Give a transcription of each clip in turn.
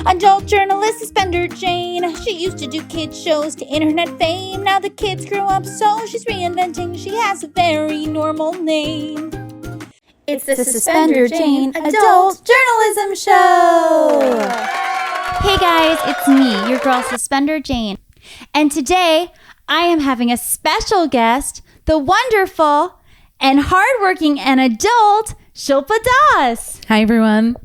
Adult journalist Suspender Jane. She used to do kids shows to internet fame. Now the kids grew up, so she's reinventing. She has a very normal name. It's the Suspender Jane Adult Journalism Show. Hey guys, it's me, your girl Suspender Jane. And today, I am having a special guest, the wonderful and hardworking and adult Shilpa Das. Hi, everyone.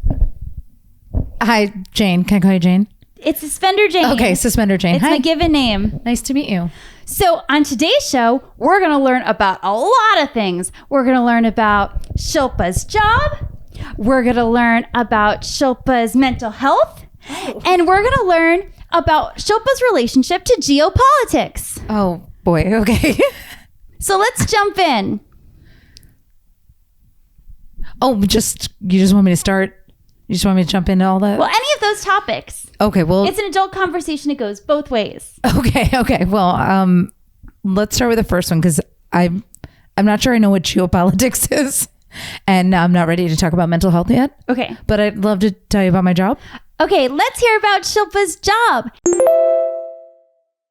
Hi, Jane. Can I call you Jane? It's Suspender Jane. Okay, Suspender Jane. It's Hi. my given name. Nice to meet you. So on today's show, we're going to learn about a lot of things. We're going to learn about Shilpa's job. We're going to learn about Shilpa's mental health. And we're going to learn about Shilpa's relationship to geopolitics. Oh, boy. Okay. So let's jump in. Oh, you just want me to start? You just want me to jump into all that? Well, any of those topics. Okay, well. It's an adult conversation. It goes both ways. Okay. Well, let's start with the first one because I'm not sure I know what geopolitics is. And I'm not ready to talk about mental health yet. Okay. But I'd love to tell you about my job. Okay, let's hear about Shilpa's job.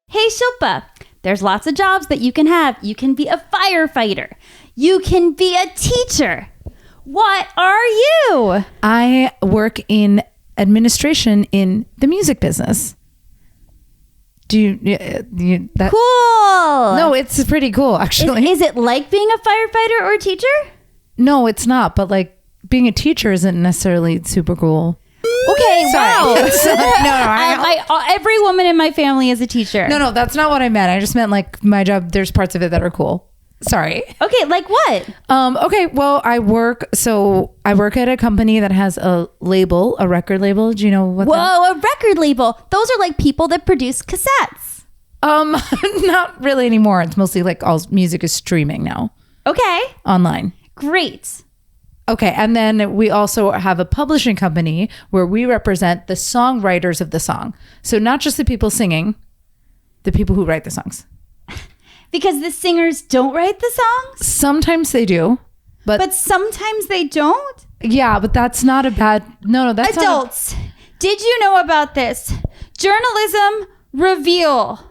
Hey, Shilpa, there's lots of jobs that you can have. You can be a firefighter. You can be a teacher. What are you? I work in administration in the music business. Do you that? Cool. No, it's pretty cool, actually. Is it like being a firefighter or a teacher? No, it's not. But like being a teacher isn't necessarily super cool. Okay, wow. No. Every woman in my family is a teacher. No, that's not what I meant. I just meant like my job. There's parts of it that are cool. Sorry. Okay, like what? Okay. Well, I work at a company that has a label, a record label. Do you know what? Whoa, a record label. Those are like people that produce cassettes. Not really anymore. It's mostly like all music is streaming now. Okay. Online. Great. Okay, and then we also have a publishing company where we represent the songwriters of the song. So not just the people singing, the people who write the songs. Because the singers don't write the songs? Sometimes they do, but sometimes they don't? Yeah, but that's not a bad... No, that's Adults, did you know about this? Journalism reveal.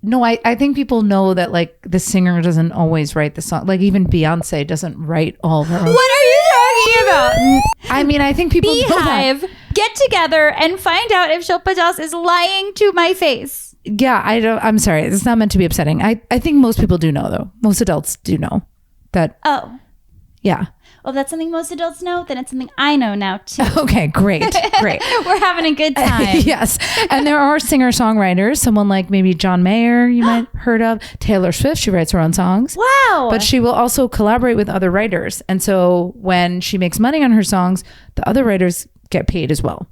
No, I think people know that like the singer doesn't always write the song. Like even Beyonce doesn't write all her own. What are you talking about? I mean, I think people know that. Beehive, get together and find out if Shilpa Das is lying to my face. Yeah, I'm sorry. It's not meant to be upsetting. I think most people do know though. Most adults do know that. Oh. Yeah. Well, if that's something most adults know, then it's something I know now too. Okay, great. We're having a good time. Yes. And there are singer-songwriters, someone like maybe John Mayer, you might have heard of. Taylor Swift, she writes her own songs. Wow. But she will also collaborate with other writers. And so when she makes money on her songs, the other writers get paid as well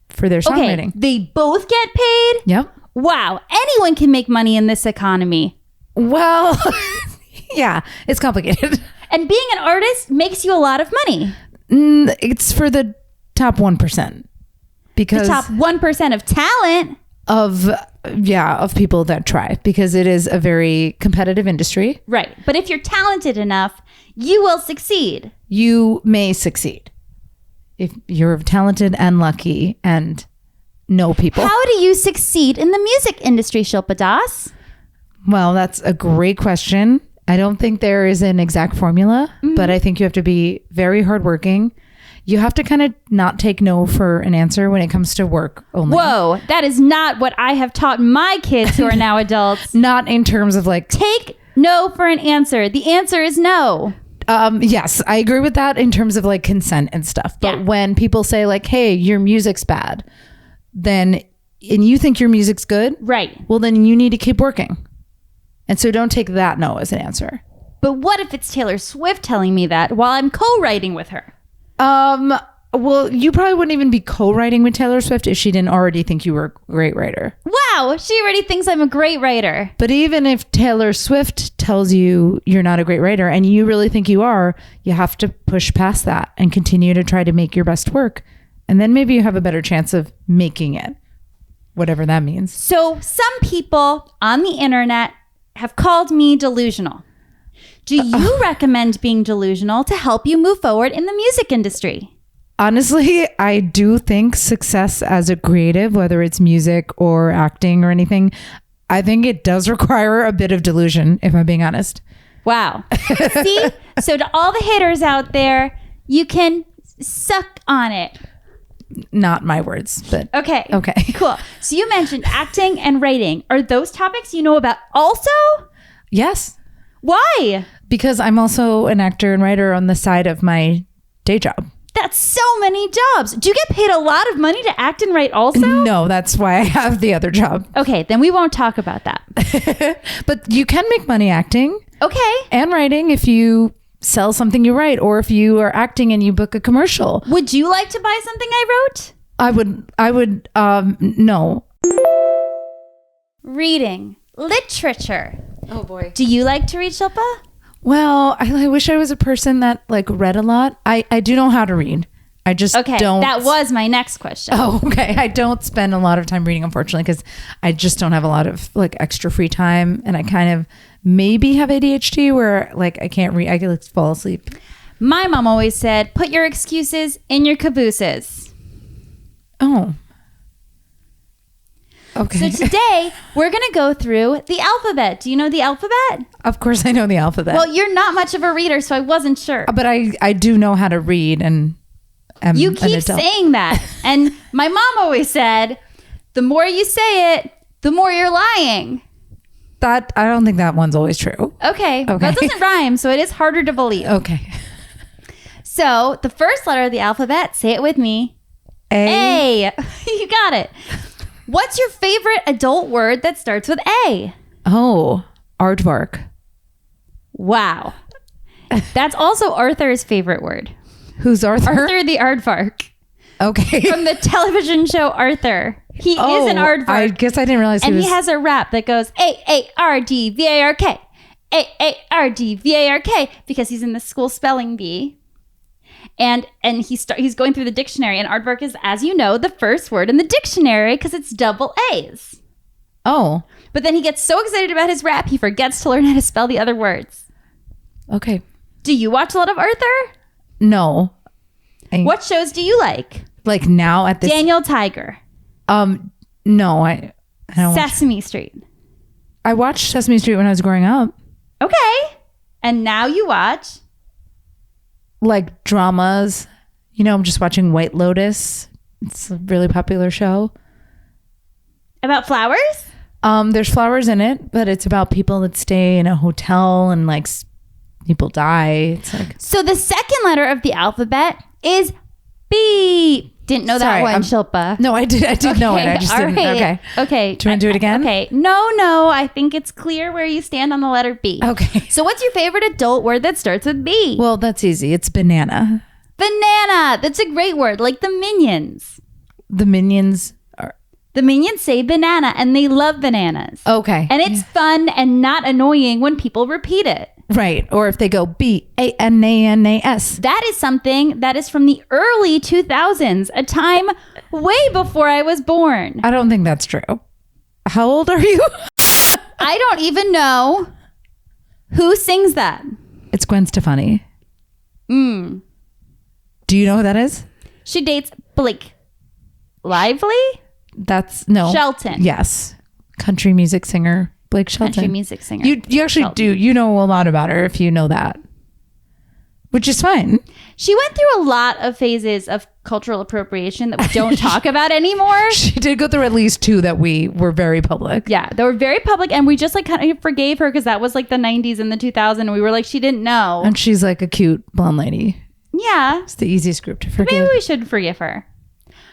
for their songwriting. Okay, they both get paid? Yep. Wow. Anyone can make money in this economy. Well, yeah, it's complicated. And being an artist makes you a lot of money. It's for the top 1%. Because the top 1% of talent. Of people that try. Because it is a very competitive industry. Right. But if you're talented enough, you will succeed. You may succeed. If you're talented and lucky and know people. How do you succeed in the music industry, Shilpa Das? Well, that's a great question. I don't think there is an exact formula, but I think you have to be very hardworking. You have to kind of not take no for an answer when it comes to work only. Whoa, that is not what I have taught my kids who are now adults. Not in terms of like... Take no for an answer. The answer is no. Yes, I agree with that in terms of like consent and stuff. But when people say like, hey, your music's bad, and you think your music's good, right? Well, then you need to keep working. And so don't take that no as an answer. But what if it's Taylor Swift telling me that while I'm co-writing with her? Well, you probably wouldn't even be co-writing with Taylor Swift if she didn't already think you were a great writer. Wow, she already thinks I'm a great writer. But even if Taylor Swift tells you you're not a great writer and you really think you are, you have to push past that and continue to try to make your best work. And then maybe you have a better chance of making it, whatever that means. So some people on the internet have called me delusional. Do you recommend being delusional to help you move forward in the music industry? Honestly, I do think success as a creative, whether it's music or acting or anything, I think it does require a bit of delusion, if I'm being honest. Wow. See? So to all the haters out there, you can suck on it. Not my words, but Okay. Okay. Cool. So you mentioned acting and writing. Are those topics you know about also? yes, Why? because I'm also an actor and writer on the side of my day job. That's so many jobs. Do you get paid a lot of money to act and write also? No, that's why I have the other job. Okay, then we won't talk about that. But you can make money acting Okay. and writing if you sell something you write, or if you are acting and you book a commercial. Would you like to buy something I wrote? I would, no. Reading. Literature. Oh boy. Do you like to read, Shilpa? Well, I wish I was a person that like read a lot. I do know how to read. I just Okay, don't. that was my next question. Oh, okay. I don't spend a lot of time reading, unfortunately, because I just don't have a lot of like extra free time, and I kind of maybe have ADHD where like I can't read. I can like fall asleep. My mom always said, put your excuses in your cabooses. Oh. Okay. So today, we're going to go through the alphabet. Do you know the alphabet? Of course, I know the alphabet. Well, you're not much of a reader, so I wasn't sure. But I do know how to read, and am You an keep adult. saying that. And my mom always said, the more you say it, the more you're lying. That I don't think that one's always true. Okay. Okay. That doesn't rhyme, so it is harder to believe. Okay. So the first letter of the alphabet, say it with me. A. A. You got it. What's your favorite adult word that starts with A? Oh, aardvark. Wow. That's also Arthur's favorite word. Who's Arthur? Arthur the Aardvark. Okay. From the television show Arthur. He is an aardvark. I guess I didn't realize and he was. he has a rap that goes A-A-R-D-V-A-R-K. A-A-R-D-V-A-R-K. Because he's in the school spelling bee. And he's going through the dictionary. And aardvark is, as you know, the first word in the dictionary because it's double A's. Oh, But then he gets so excited about his rap, he forgets to learn how to spell the other words. okay. Do you watch a lot of Arthur? No. What shows do you like? Like now at this? Daniel Tiger. No, I don't. Sesame Street. I watched Sesame Street when I was growing up. Okay. And now you watch. Like dramas. You know, I'm just watching White Lotus. It's a really popular show. About flowers? There's flowers in it, but it's about people that stay in a hotel and like people die. It's like So the second letter of the alphabet is B. Didn't know that Sorry, one, I'm- Shilpa. no, I did know it. I just all didn't. right. Okay. Okay. Do you want to do it again? Okay. No. I think it's clear where you stand on the letter B. Okay. So what's your favorite adult word that starts with B? Well, that's easy. It's banana. Banana. That's a great word. Like the Minions. The Minions are The Minions say banana and they love bananas. okay. And it's fun and not annoying when people repeat it. Right. Or if they go BANANAS. That is something that is from the early 2000s, a time way before I was born. I don't think that's true. How old are you? I don't even know who sings that. It's Gwen Stefani. Do you know who that is? She dates Blake Lively? That's no Shelton. Yes. Country music singer Blake Shelton. Country music singer. You actually Shelton. do. You know a lot about her if you know that. Which is fine. She went through a lot of phases of cultural appropriation that we don't talk about anymore. She did go through at least two that we were very public. Yeah, they were very public, and we just like kind of forgave her because that was like the 90s and the 2000s, and we were like, she didn't know. And she's like a cute blonde lady. Yeah, It's the easiest group to forgive. maybe we should forgive her.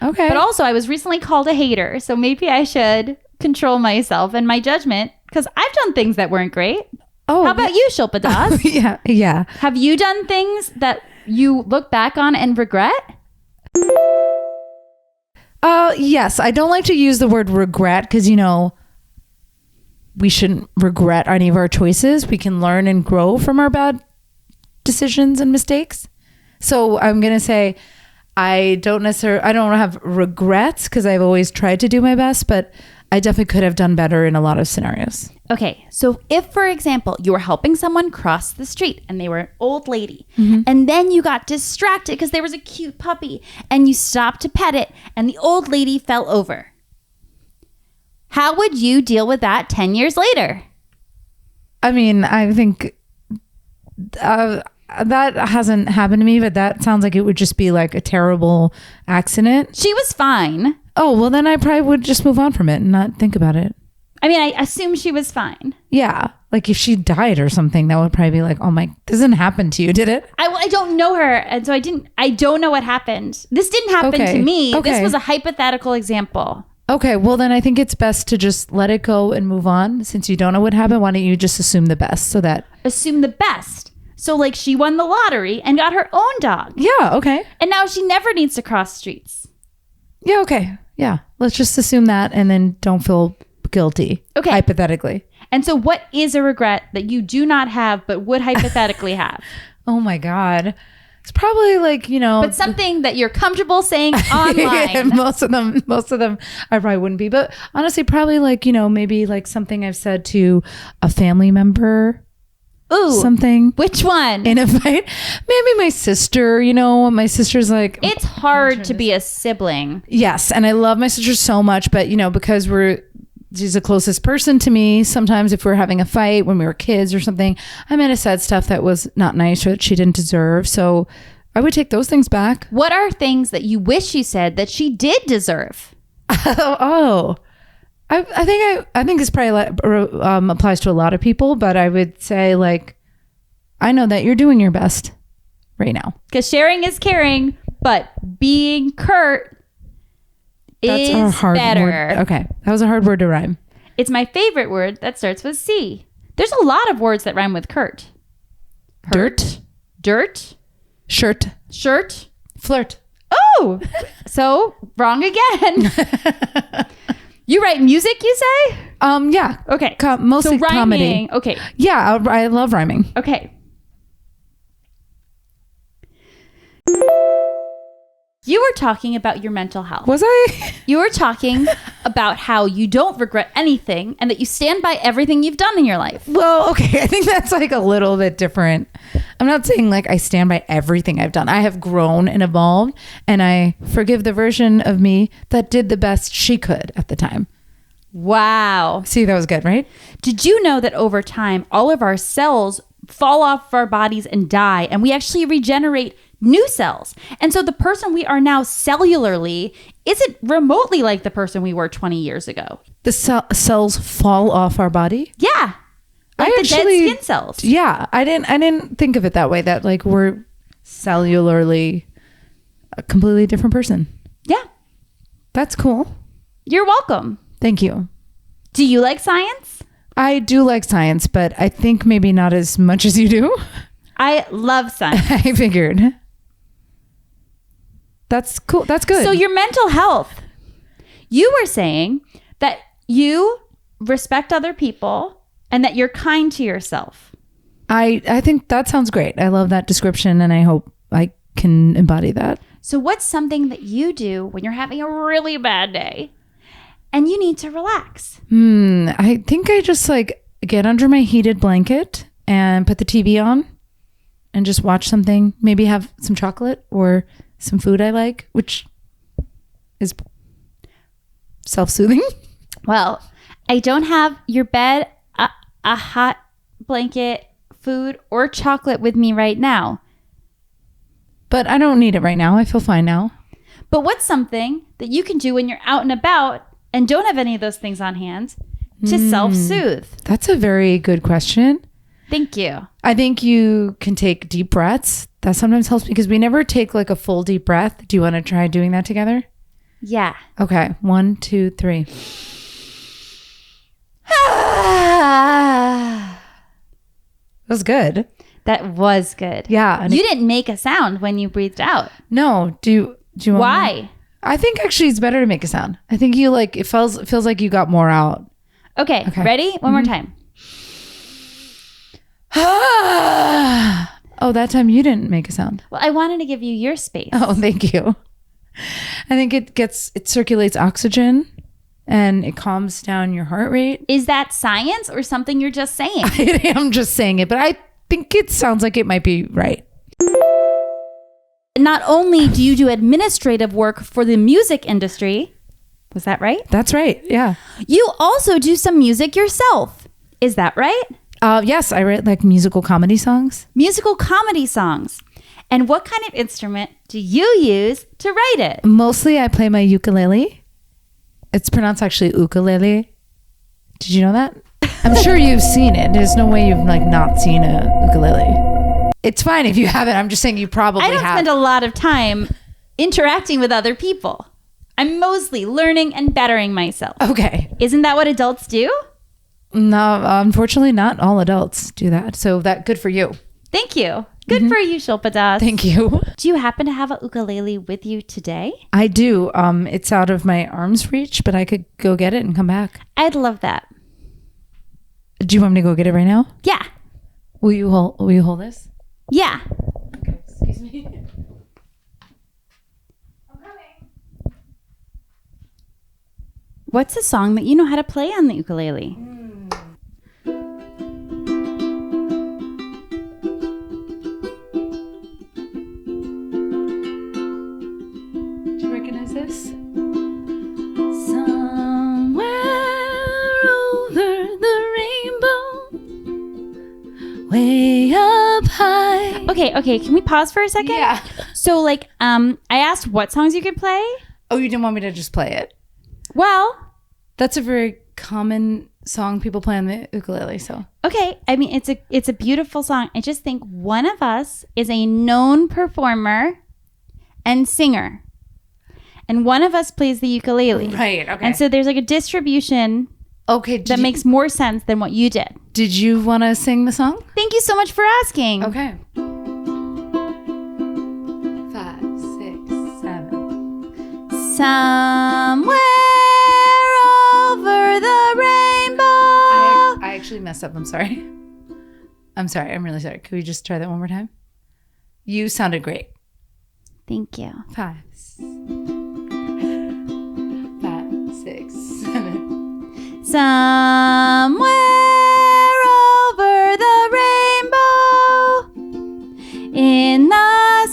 Okay. But also, I was recently called a hater, so maybe I should control myself and my judgment because I've done things that weren't great. oh, How about you, Shilpa Das? yeah. Have you done things that you look back on and regret? Yes. I don't like to use the word regret because, you know, we shouldn't regret any of our choices. We can learn and grow from our bad decisions and mistakes. So I'm going to say I don't have regrets because I've always tried to do my best, but I definitely could have done better in a lot of scenarios. Okay, so if, for example, you were helping someone cross the street and they were an old lady, and then you got distracted because there was a cute puppy and you stopped to pet it and the old lady fell over. How would you deal with that 10 years later? I mean, I think that hasn't happened to me, but that sounds like it would just be like a terrible accident. She was fine. Oh, well, then I probably would just move on from it and not think about it. I mean, I assume she was fine. Yeah. Like if she died or something, that would probably be like, oh my, this didn't happen to you, did it? I don't know her. And so I don't know what happened. This didn't happen to me. Okay. This was a hypothetical example. Okay. Well, then I think it's best to just let it go and move on. Since you don't know what happened, why don't you just assume the best so that. Assume the best. So like she won the lottery and got her own dog. Yeah. Okay. And now she never needs to cross streets. Yeah. Okay. Yeah. Let's just assume that and then don't feel guilty. Okay. Hypothetically. And so what is a regret that you do not have but would hypothetically have? Oh my God. It's probably like, But something that you're comfortable saying online. most of them I probably wouldn't be. But honestly, probably like, maybe like something I've said to a family member. Ooh. Something. Which one? In a fight. Maybe my sister, my sister's like. It's hard to be a sibling. Yes. And I love my sister so much. But, because she's the closest person to me. Sometimes if we're having a fight when we were kids or something, I might have said stuff that was not nice or that she didn't deserve. So I would take those things back. What are things that you wish you said that she did deserve? I think this probably applies to a lot of people, but I would say like, I know that you're doing your best right now. Because sharing is caring, but being curt is a hard better. Word. Okay, that was a hard word to rhyme. It's my favorite word that starts with C. There's a lot of words that rhyme with curt. Dirt. Dirt. Shirt. Shirt. Flirt. Oh, so wrong again. You write music, you say? Yeah. Okay. Mostly so rhyming, comedy. Okay. Yeah, I love rhyming. Okay. You were talking about your mental health. Was I? You were talking about how you don't regret anything and that you stand by everything you've done in your life. Well, okay. I think that's like a little bit different. I'm not saying like I stand by everything I've done. I have grown and evolved, and I forgive the version of me that did the best she could at the time. Wow. See, that was good, right? Did you know that over time, all of our cells fall off our bodies and die, and we actually regenerate new cells? And so the person we are now cellularly isn't remotely like the person we were 20 years ago. The cells fall off our body? Yeah. Like the dead skin cells. Yeah. I didn't think of it that way, that like we're cellularly a completely different person. Yeah. That's cool. You're welcome. Thank you. Do you like science? I do like science, but I think maybe not as much as you do. I love science. I figured. That's cool. That's good. So your mental health. You were saying that you respect other people and that you're kind to yourself. I think that sounds great. I love that description, and I hope I can embody that. So what's something that you do when you're having a really bad day and you need to relax? I think I just like get under my heated blanket and put the TV on and just watch something, maybe have some chocolate or some food I like, which is self-soothing. Well, I don't have your bed, a hot blanket, food, or chocolate with me right now. But I don't need it right now. I feel fine now. But what's something that you can do when you're out and about and don't have any of those things on hand to self-soothe? That's a very good question. Thank you. I think you can take deep breaths. That sometimes helps because we never take like a full deep breath. Do you want to try doing that together? Yeah. Okay. 1, 2, 3. That was good. That was good. Yeah. You didn't make a sound when you breathed out. No. Do you want Why? me? I think actually it's better to make a sound. I think you like it feels like you got more out. Okay. Ready? One more time. Oh, that time you didn't make a sound. Well, I wanted to give you your space. Oh, thank you. I think it circulates oxygen and it calms down your heart rate. Is that science or something you're just saying? I am just saying it, but I think it sounds like it might be right. Not only do you do administrative work for the music industry, was that right? That's right. Yeah. You also do some music yourself. Is that right? Yes, I write like musical comedy songs. Musical comedy songs. And what kind of instrument do you use to write it? Mostly I play my ukulele. It's pronounced actually ukulele. Did you know that? I'm sure you've seen it. There's no way you've like not seen a ukulele. It's fine if you haven't. I'm just saying you probably have. I don't spend a lot of time interacting with other people. I'm mostly learning and bettering myself. Okay. Isn't that what adults do? No, unfortunately, not all adults do that. So that good for you. Thank you. Good for you, Shilpa Das. Thank you. Do you happen to have a ukulele with you today? I do. It's out of my arm's reach, but I could go get it and come back. I'd love that. Do you want me to go get it right now? Yeah. Will you hold this? Yeah. Okay, excuse me. I'm coming. What's a song that you know how to play on the ukulele? Do you recognize this? Somewhere over the rainbow, way up high. Okay. Can we pause for a second? Yeah. So, like, I asked what songs you could play. Oh, you didn't want me to just play it? Well, That's a very common song people play on the ukulele. So okay. I mean, it's a beautiful song. I just think one of us is a known performer and singer, and one of us plays the ukulele. right. Okay. And so there's like a distribution okay. that makes more sense than what you did. Did you want to sing the song? Thank you so much for asking. Okay. 5, 6, 7. Somewhere over the rainbow. I actually messed up. I'm sorry. I'm really sorry. Could we just try that one more time? You sounded great. Thank you. 5, 6, 7. Somewhere over the rainbow, in the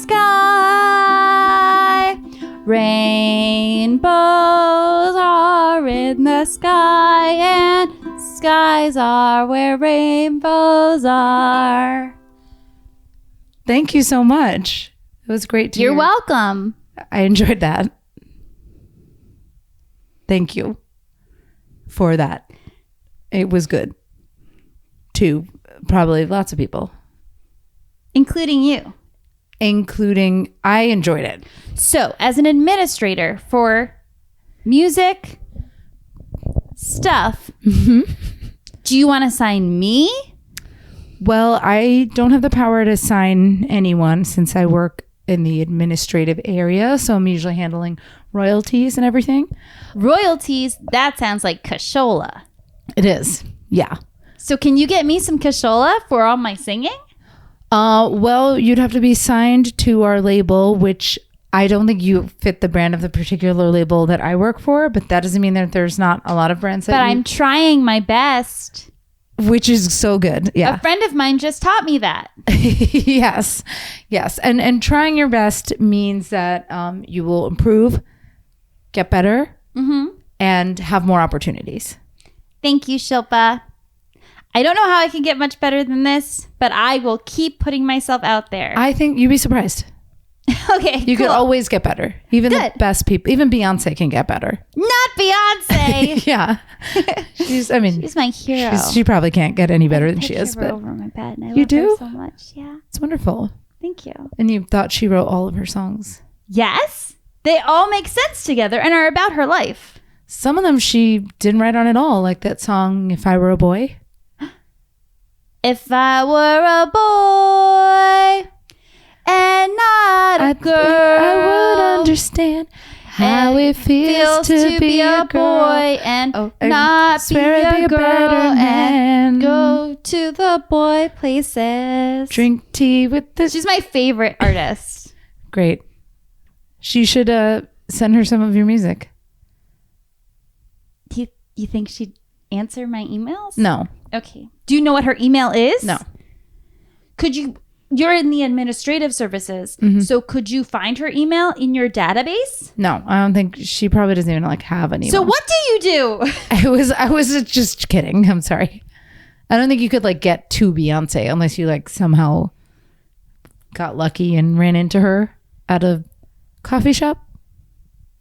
sky, rainbows are in the sky, and skies are where rainbows are. Thank you so much. It was great to You're hear. welcome. I enjoyed that. Thank you for that. It was good to probably lots of people, Including you. including I enjoyed it. So, as an administrator for music stuff, do you want to sign me? Well, I don't have the power to sign anyone since I work in the administrative area. So I'm usually handling royalties and everything. Royalties, that sounds like cashola. It is. Yeah. So can you get me some cashola for all my singing? Well, you'd have to be signed to our label, which I don't think you fit the brand of the particular label that I work for, but that doesn't mean that there's not a lot of brands that But I'm trying my best. which is so good. A Yeah. friend of mine just taught me that. Yes. And trying your best means that you will improve, get better, and have more opportunities. Thank you, Shilpa. I don't know how I can get much better than this, but I will keep putting myself out there. I think you'd be surprised. Okay, You could always get better. Even Good. the best people, even Beyonce can get better. Not Beyonce. Yeah. She's She's my hero. she probably can't get any better than she Picture is, her but over my bed, and I You love do? her so much. Yeah, it's wonderful. thank you. And you thought she wrote all of her songs. Yes, they all make sense together and are about her life. Some of them she didn't write on at all, like that song, If I Were a Boy. If I were a boy and not a girl, I would understand how it feels to be a girl. boy and I not swear be I'd a girl and man. go to the boy places. Drink tea with the... She's my favorite artist. Great. She should send her some of your music. Do you think she'd answer my emails? No. Okay. Do you know what her email is? No. You're in the administrative services, so could you find her email in your database? No, I don't think she probably doesn't even like have an email. So what do you do? I was just kidding. I'm sorry. I don't think you could like get to Beyonce unless you like somehow got lucky and ran into her at a coffee shop.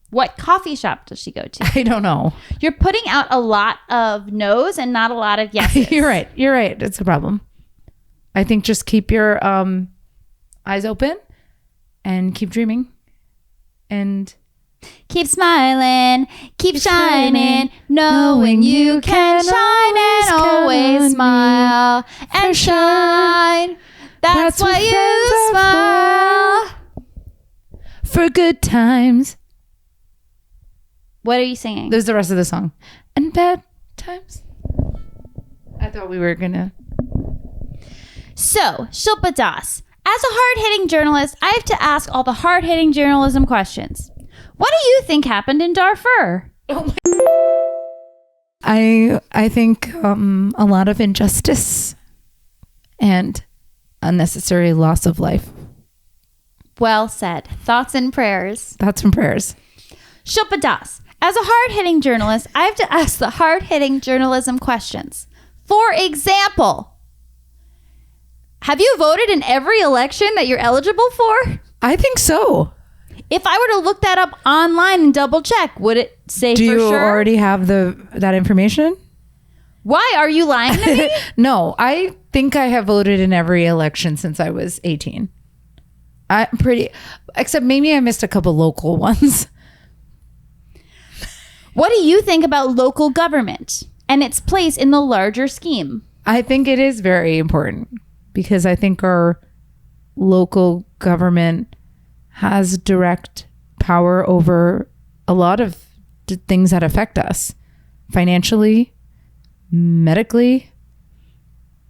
What coffee shop does she go to? I don't know. You're putting out a lot of no's and not a lot of yeses. You're right. It's a problem. I think just keep your eyes open and keep dreaming and keep smiling, keep shining, knowing you can shine and always smile and shine. That's why you smile. For good times. What are you singing? There's the rest of the song. And bad times. I thought we were gonna. So, Shilpa Das, as a hard-hitting journalist, I have to ask all the hard-hitting journalism questions. What do you think happened in Darfur? I think a lot of injustice and unnecessary loss of life. Well said. Thoughts and prayers. Thoughts and prayers. Shilpa Das, as a hard-hitting journalist, I have to ask the hard-hitting journalism questions. For example, have you voted in every election that you're eligible for? I think so. If I were to look that up online and double check, would it say for sure? Do you already have that information? Why are you lying to me? No, I think I have voted in every election since I was 18. Except maybe I missed a couple local ones. What do you think about local government and its place in the larger scheme? I think it is very important because I think our local government has direct power over a lot of things that affect us financially, medically,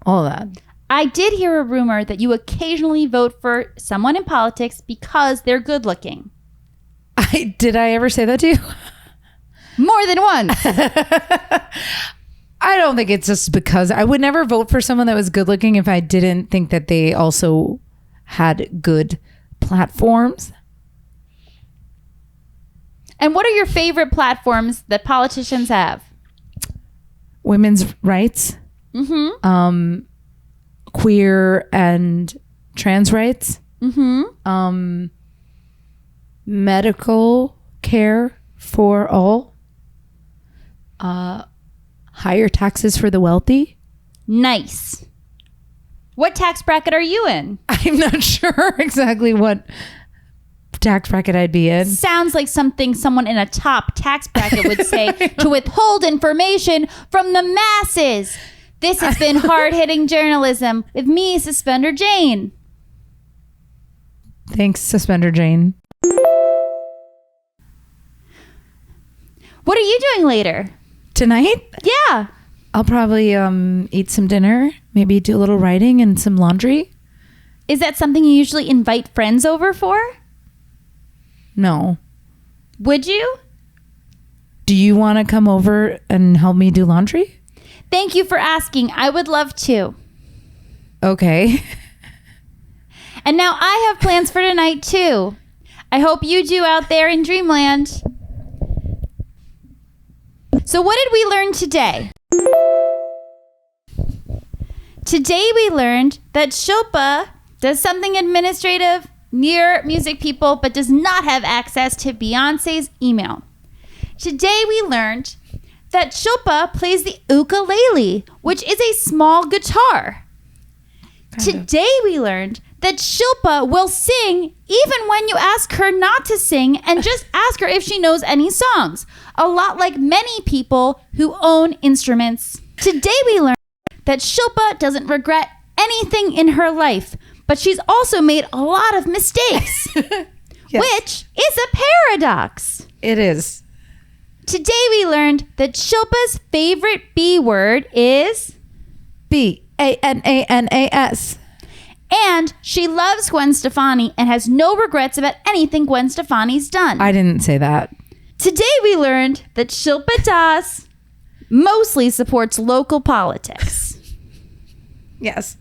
all of that. I did hear a rumor that you occasionally vote for someone in politics because they're good looking. Did I ever say that to you? More than once. I don't think it's just because I would never vote for someone that was good looking if I didn't think that they also had good platforms. And what are your favorite platforms that politicians have? Women's rights, queer and trans rights, medical care for all, higher taxes for the wealthy. Nice. What tax bracket are you in? I'm not sure exactly what tax bracket I'd be in. Sounds like something someone in a top tax bracket would say to withhold information from the masses. This has been hard-hitting journalism with me, Suspender Jane. Thanks, Suspender Jane. What are you doing later? Tonight? Yeah. I'll probably eat some dinner, maybe do a little writing and some laundry. Is that something you usually invite friends over for? No. Would you? Do you want to come over and help me do laundry? Thank you for asking. I would love to. Okay. And now I have plans for tonight too. I hope you do out there in Dreamland. So what did we learn today? Today we learned that Shilpa does something administrative near music people but does not have access to Beyonce's email. Today we learned that Shilpa plays the ukulele, which is a small guitar. Today we learned that Shilpa will sing even when you ask her not to sing and just ask her if she knows any songs. A lot like many people who own instruments. Today we learned that Shilpa doesn't regret anything in her life, but she's also made a lot of mistakes, Yes. which is a paradox. It is. Today we learned that Shilpa's favorite B word is Bananas. and she loves Gwen Stefani and has no regrets about anything Gwen Stefani's done. I didn't say that. Today we learned that Shilpa Das mostly supports local politics. Yes.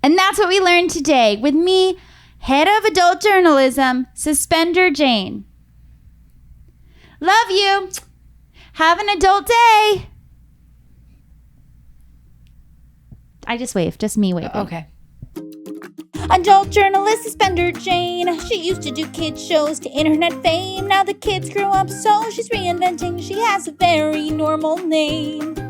And that's what we learned today with me, head of adult journalism, Suspender Jane. Love you. Have an adult day. I just waved, just me waving. Okay. Adult journalist Suspender Jane. She used to do kids shows to internet fame. Now the kids grew up, so she's reinventing. She has a very normal name.